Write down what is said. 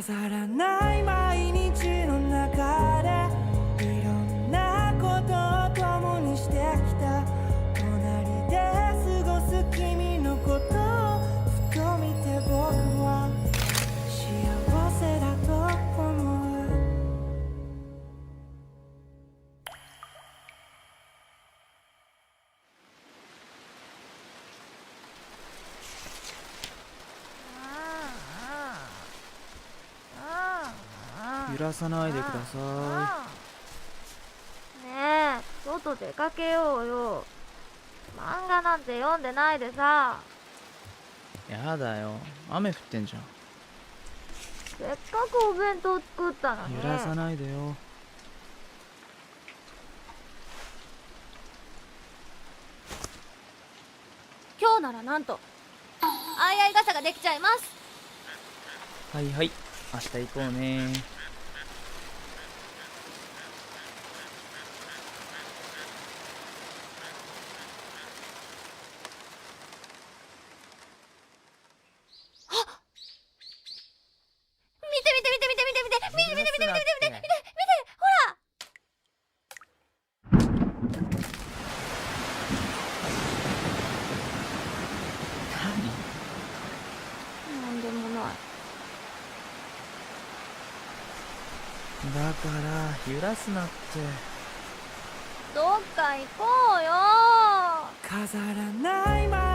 飾らない毎日の中でいろんなことを共にしてきた。隣で過ごす君のことをふと見て僕は幸せだと思う。揺らさないでくださねえ、外出かけようよ。漫画なんて読んでないでさ。い。やだよ、雨降ってんじゃん。せっかくお弁当作ったのに。揺らさないでよ。今日ならなんとあいあい傘ができちゃいます。はいはい、明日行こうね。見て見て見て見て見て見て見て見て見て見て見て見て見て見てほら。なんでもない。だから揺らすなって。どっか行こうよ。飾らない毎